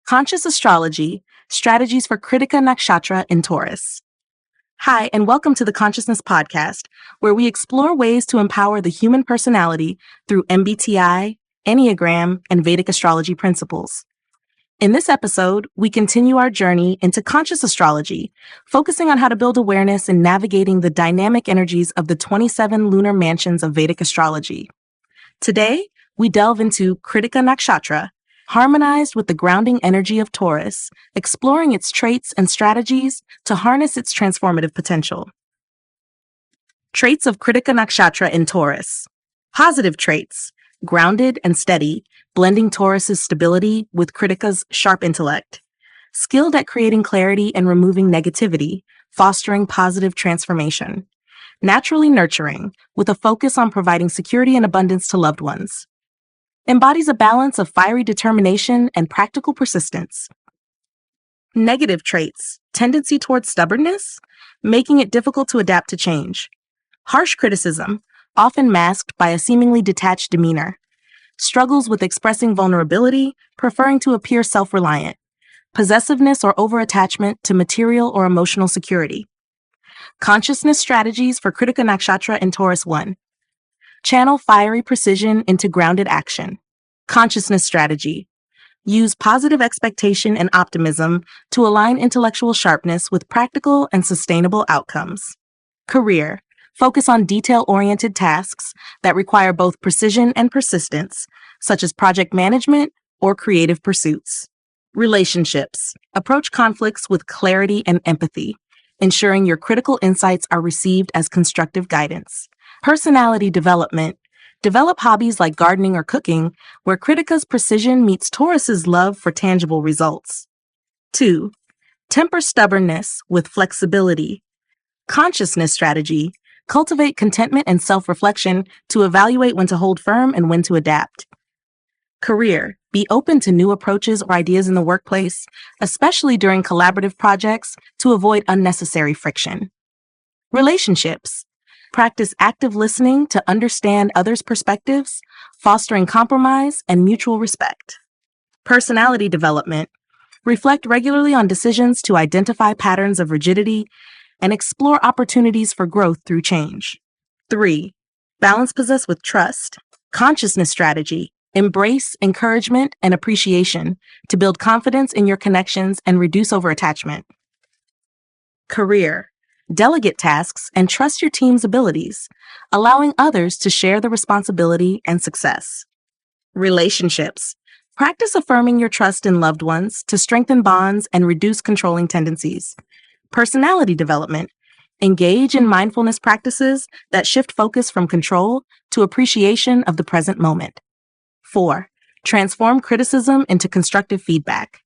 Conscious Astrology, Strategies for Krittika Nakshatra in Taurus. Hi, and welcome to the Consciousness Podcast, where we explore ways to empower the human personality through MBTI, Enneagram, and Vedic astrology principles. In this episode, we continue our journey into conscious astrology, focusing on how to build awareness in navigating the dynamic energies of the 27 lunar mansions of Vedic astrology. Today, we delve into Krittika Nakshatra, harmonized with the grounding energy of Taurus, exploring its traits and strategies to harness its transformative potential. Traits of Krittika Nakshatra in Taurus. Positive traits: grounded and steady, blending Taurus's stability with Krittika's sharp intellect. Skilled at creating clarity and removing negativity, fostering positive transformation. Naturally nurturing, with a focus on providing security and abundance to loved ones. Embodies a balance of fiery determination and practical persistence. Negative traits: tendency towards stubbornness, making it difficult to adapt to change. Harsh criticism, often masked by a seemingly detached demeanor. Struggles with expressing vulnerability, preferring to appear self-reliant. Possessiveness or overattachment to material or emotional security. Consciousness strategies for Krittika Nakshatra in Taurus 1. Channel fiery precision into grounded action. Consciousness strategy. Use positive expectation and optimism to align intellectual sharpness with practical and sustainable outcomes. Career. Focus on detail-oriented tasks that require both precision and persistence, such as project management or creative pursuits. Relationships. Approach conflicts with clarity and empathy, ensuring your critical insights are received as constructive guidance. Personality development. Develop hobbies like gardening or cooking, where Krittika's precision meets Taurus's love for tangible results. 2. Temper stubbornness with flexibility. Consciousness strategy. Cultivate contentment and self-reflection to evaluate when to hold firm and when to adapt. Career. Be open to new approaches or ideas in the workplace, especially during collaborative projects, to avoid unnecessary friction. Relationships. Practice active listening to understand others' perspectives, fostering compromise and mutual respect. Personality development. Reflect regularly on decisions to identify patterns of rigidity and explore opportunities for growth through change. 3. Balance possess with trust. Consciousness strategy. Embrace encouragement and appreciation to build confidence in your connections and reduce overattachment. Career. Delegate tasks and trust your team's abilities, allowing others to share the responsibility and success. Relationships. Practice affirming your trust in loved ones to strengthen bonds and reduce controlling tendencies. Personality development. Engage in mindfulness practices that shift focus from control to appreciation of the present moment. 4. Transform criticism into constructive feedback.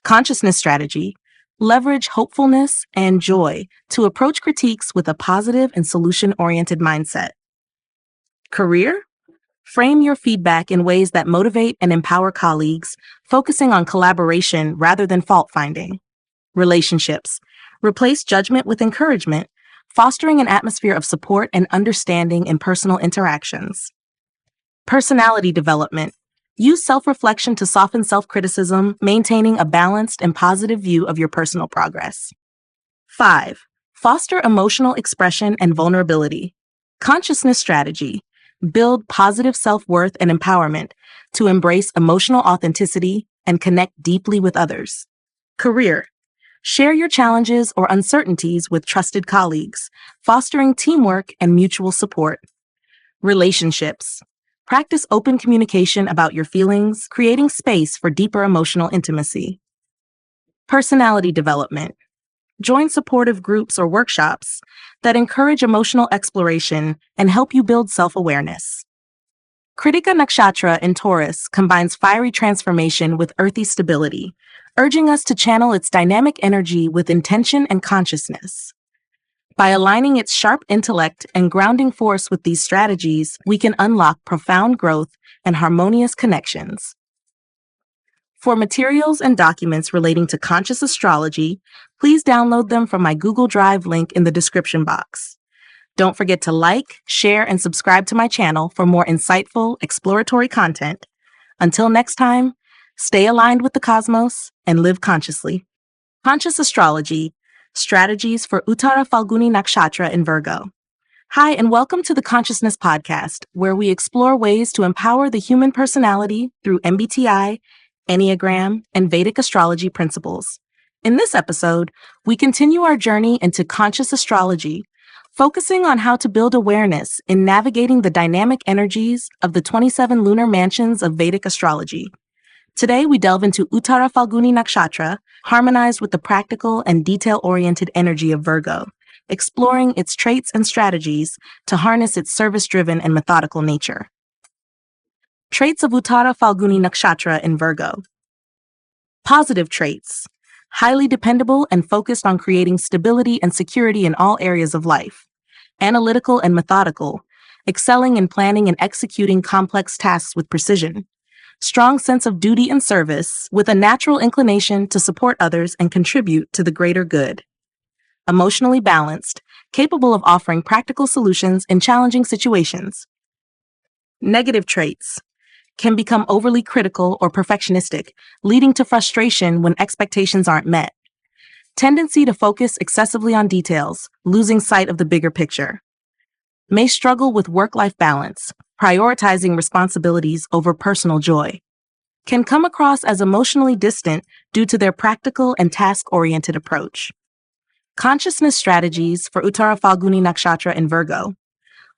Consciousness strategy. Leverage hopefulness and joy to approach critiques with a positive and solution-oriented mindset. Career. Frame your feedback in ways that motivate and empower colleagues, focusing on collaboration rather than fault-finding. Relationships. Replace judgment with encouragement, fostering an atmosphere of support and understanding in personal interactions. Personality development. Use self-reflection to soften self-criticism, maintaining a balanced and positive view of your personal progress. 5. Foster emotional expression and vulnerability. Consciousness strategy. Build positive self-worth and empowerment to embrace emotional authenticity and connect deeply with others. Career. Share your challenges or uncertainties with trusted colleagues, fostering teamwork and mutual support. Relationships. Practice open communication about your feelings, creating space for deeper emotional intimacy. Personality development. Join supportive groups or workshops that encourage emotional exploration and help you build self-awareness. Krittika Nakshatra in Taurus combines fiery transformation with earthy stability, urging us to channel its dynamic energy with intention and consciousness. By aligning its sharp intellect and grounding force with these strategies, we can unlock profound growth and harmonious connections. For materials and documents relating to conscious astrology, please download them from my Google Drive link in the description box. Don't forget to like, share, and subscribe to my channel for more insightful, exploratory content. Until next time, stay aligned with the cosmos, and live consciously. Conscious Astrology, Strategies for Uttara Phalguni Nakshatra in Virgo. Hi, and welcome to the Consciousness Podcast, where we explore ways to empower the human personality through MBTI, Enneagram, and Vedic astrology principles. In this episode, we continue our journey into conscious astrology, focusing on how to build awareness in navigating the dynamic energies of the 27 lunar mansions of Vedic astrology. Today, we delve into Uttara Phalguni Nakshatra, harmonized with the practical and detail-oriented energy of Virgo, exploring its traits and strategies to harness its service-driven and methodical nature. Traits of Uttara Phalguni Nakshatra in Virgo. Positive traits. Highly dependable and focused on creating stability and security in all areas of life. Analytical and methodical, excelling in planning and executing complex tasks with precision. Strong sense of duty and service, with a natural inclination to support others and contribute to the greater good. Emotionally balanced, capable of offering practical solutions in challenging situations. Negative traits. Can become overly critical or perfectionistic, leading to frustration when expectations aren't met. Tendency to focus excessively on details, losing sight of the bigger picture. May struggle with work-life balance, prioritizing responsibilities over personal joy. Can come across as emotionally distant due to their practical and task-oriented approach. Consciousness strategies for Uttara Phalguni Nakshatra in Virgo.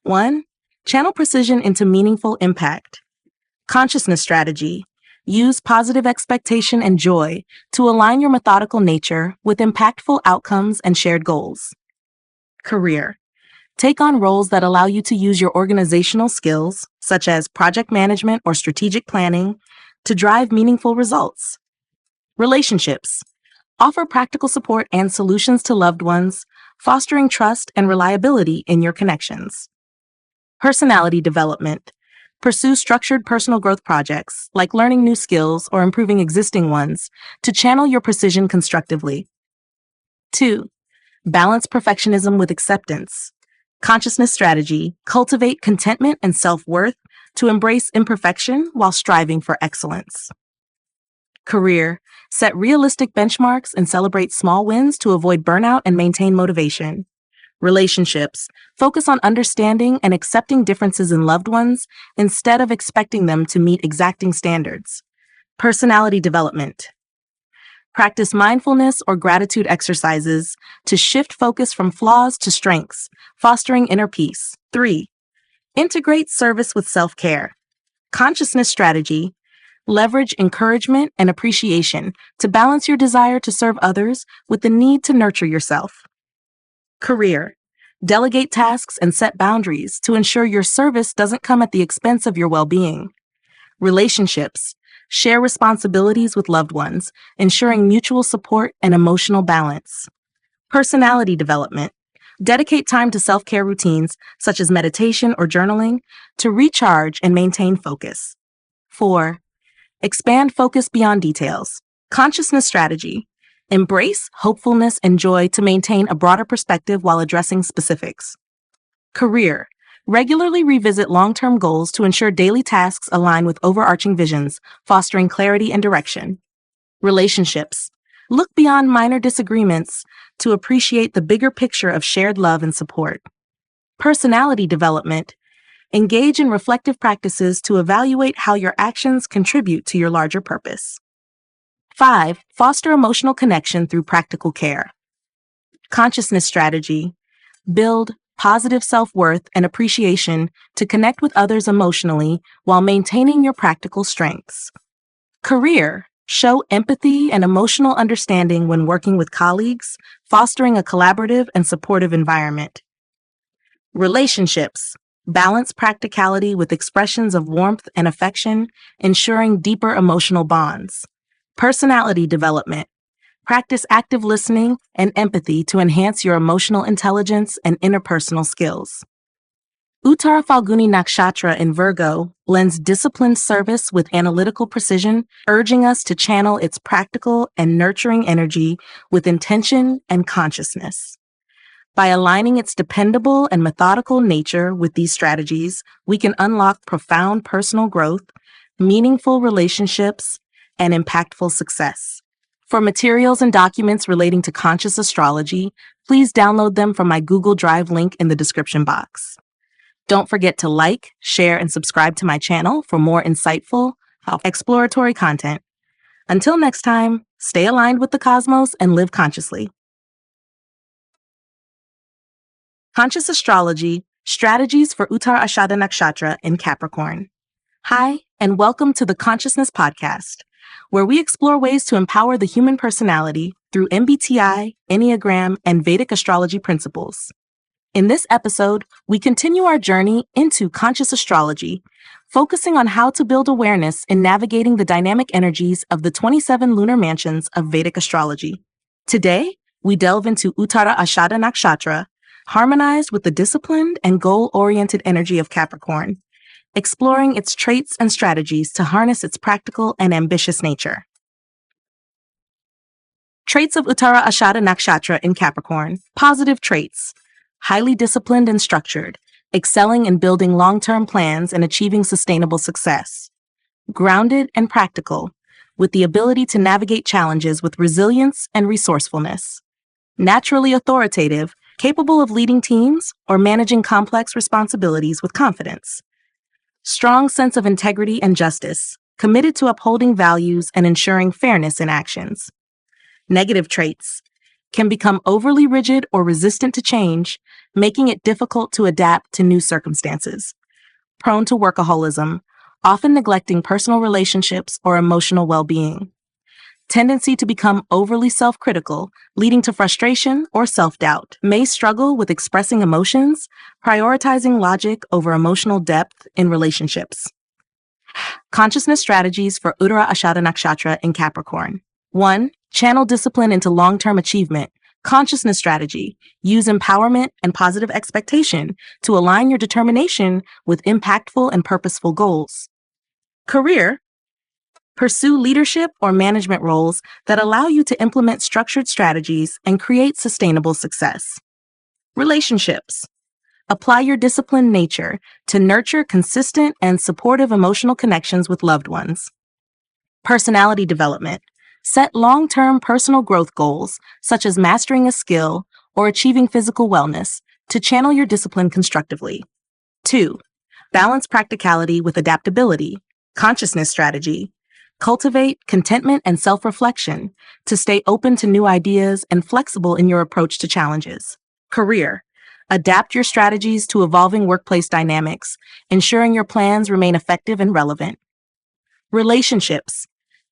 1. Channel precision into meaningful impact. Consciousness strategy. Use positive expectation and joy to align your methodical nature with impactful outcomes and shared goals. Career. Take on roles that allow you to use your organizational skills, such as project management or strategic planning, to drive meaningful results. Relationships. Offer practical support and solutions to loved ones, fostering trust and reliability in your connections. Personality development. Pursue structured personal growth projects, like learning new skills or improving existing ones, to channel your precision constructively. 2. Balance perfectionism with acceptance. Consciousness strategy. Cultivate contentment and self-worth to embrace imperfection while striving for excellence. Career. Set realistic benchmarks and celebrate small wins to avoid burnout and maintain motivation. Relationships. Focus on understanding and accepting differences in loved ones instead of expecting them to meet exacting standards. Personality development. Practice mindfulness or gratitude exercises to shift focus from flaws to strengths, fostering inner peace. 3. Integrate service with self-care. Consciousness strategy. Leverage encouragement and appreciation to balance your desire to serve others with the need to nurture yourself. Career. Delegate tasks and set boundaries to ensure your service doesn't come at the expense of your well-being. Relationships. Share responsibilities with loved ones, ensuring mutual support and emotional balance. Personality development. Dedicate time to self-care routines, such as meditation or journaling, to recharge and maintain focus. 4. Expand focus beyond details. Consciousness strategy. Embrace hopefulness and joy to maintain a broader perspective while addressing specifics. Career. Regularly revisit long-term goals to ensure daily tasks align with overarching visions, fostering clarity and direction. Relationships. Look beyond minor disagreements to appreciate the bigger picture of shared love and support. Personality development. Engage in reflective practices to evaluate how your actions contribute to your larger purpose. 5. Foster emotional connection through practical care. Consciousness strategy. Build positive self-worth and appreciation to connect with others emotionally while maintaining your practical strengths. Career. Show empathy and emotional understanding when working with colleagues, fostering a collaborative and supportive environment. Relationships. Balance practicality with expressions of warmth and affection, ensuring deeper emotional bonds. Personality development. Practice active listening and empathy to enhance your emotional intelligence and interpersonal skills. Uttara Phalguni Nakshatra in Virgo blends disciplined service with analytical precision, urging us to channel its practical and nurturing energy with intention and consciousness. By aligning its dependable and methodical nature with these strategies, we can unlock profound personal growth, meaningful relationships, and impactful success. For materials and documents relating to conscious astrology, please download them from my Google Drive link in the description box. Don't forget to like, share, and subscribe to my channel for more insightful, exploratory content. Until next time, stay aligned with the cosmos and live consciously. Conscious Astrology, Strategies for Uttara Ashadha Nakshatra in Capricorn. Hi, and welcome to the Consciousness Podcast, where we explore ways to empower the human personality through MBTI, Enneagram, and Vedic astrology principles. In this episode, we continue our journey into conscious astrology, focusing on how to build awareness in navigating the dynamic energies of the 27 lunar mansions of Vedic astrology. Today, we delve into Uttara Ashadha Nakshatra, harmonized with the disciplined and goal-oriented energy of Capricorn, exploring its traits and strategies to harness its practical and ambitious nature. Traits of Uttara Ashadha Nakshatra in Capricorn. Positive traits. Highly disciplined and structured, excelling in building long-term plans and achieving sustainable success. Grounded and practical, with the ability to navigate challenges with resilience and resourcefulness. Naturally authoritative, capable of leading teams or managing complex responsibilities with confidence. Strong sense of integrity and justice, committed to upholding values and ensuring fairness in actions. Negative traits. Can become overly rigid or resistant to change, making it difficult to adapt to new circumstances. Prone to workaholism, often neglecting personal relationships or emotional well-being. Tendency to become overly self-critical, leading to frustration or self-doubt. May struggle with expressing emotions, prioritizing logic over emotional depth in relationships. Consciousness strategies for Uttara Ashadha Nakshatra in Capricorn. 1. Channel discipline into long-term achievement. Consciousness strategy. Use empowerment and positive expectation to align your determination with impactful and purposeful goals. Career. Pursue leadership or management roles that allow you to implement structured strategies and create sustainable success. Relationships. Apply your disciplined nature to nurture consistent and supportive emotional connections with loved ones. Personality development. Set long-term personal growth goals, such as mastering a skill or achieving physical wellness, to channel your discipline constructively. 2. Balance practicality with adaptability. Consciousness strategy. Cultivate contentment and self-reflection to stay open to new ideas and flexible in your approach to challenges. Career. Adapt your strategies to evolving workplace dynamics, ensuring your plans remain effective and relevant. Relationships.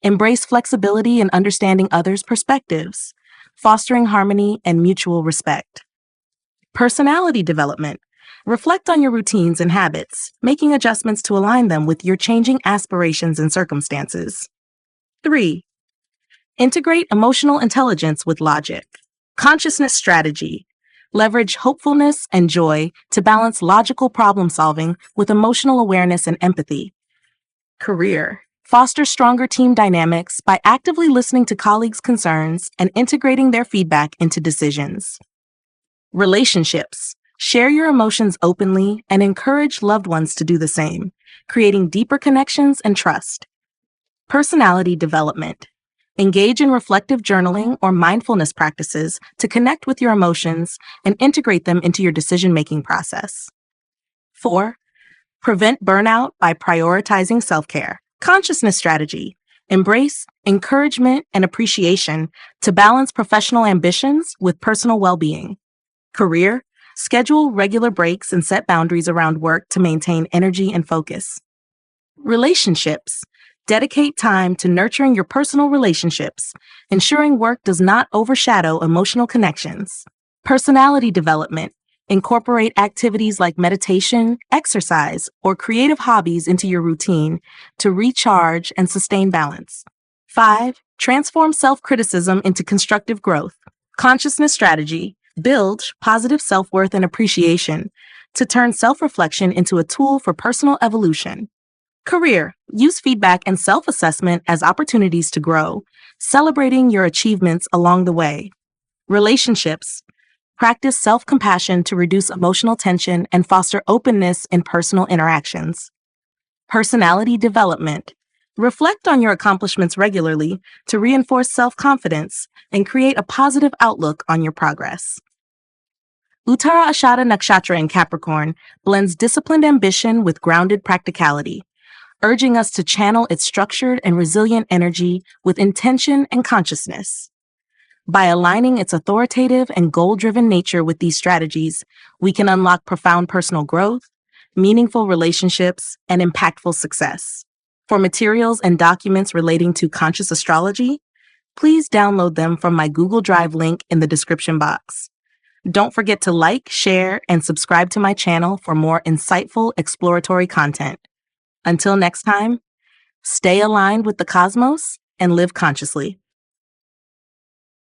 Embrace flexibility and understanding others' perspectives, fostering harmony and mutual respect. Personality development. Reflect on your routines and habits, making adjustments to align them with your changing aspirations and circumstances. 3. Integrate emotional intelligence with logic. Consciousness strategy. Leverage hopefulness and joy to balance logical problem solving with emotional awareness and empathy. Career. Foster stronger team dynamics by actively listening to colleagues' concerns and integrating their feedback into decisions. Relationships. Share your emotions openly and encourage loved ones to do the same, creating deeper connections and trust. Personality development. Engage in reflective journaling or mindfulness practices to connect with your emotions and integrate them into your decision-making process. 4. Prevent burnout by prioritizing self-care. Consciousness strategy. Embrace encouragement and appreciation to balance professional ambitions with personal well-being. Career. Schedule regular breaks and set boundaries around work to maintain energy and focus. Relationships. Dedicate time to nurturing your personal relationships, ensuring work does not overshadow emotional connections. Personality development. Incorporate activities like meditation, exercise, or creative hobbies into your routine to recharge and sustain balance. 5. Transform self-criticism into constructive growth. Consciousness strategy. Build positive self-worth and appreciation to turn self-reflection into a tool for personal evolution. Career. Use feedback and self-assessment as opportunities to grow, celebrating your achievements along the way. Relationships. Practice self-compassion to reduce emotional tension and foster openness in personal interactions. Personality development. Reflect on your accomplishments regularly to reinforce self-confidence and create a positive outlook on your progress. Uttara Ashadha Nakshatra in Capricorn blends disciplined ambition with grounded practicality, urging us to channel its structured and resilient energy with intention and consciousness. By aligning its authoritative and goal-driven nature with these strategies, we can unlock profound personal growth, meaningful relationships, and impactful success. For materials and documents relating to conscious astrology, please download them from my Google Drive link in the description box. Don't forget to like, share, and subscribe to my channel for more insightful exploratory content. Until next time, stay aligned with the cosmos and live consciously.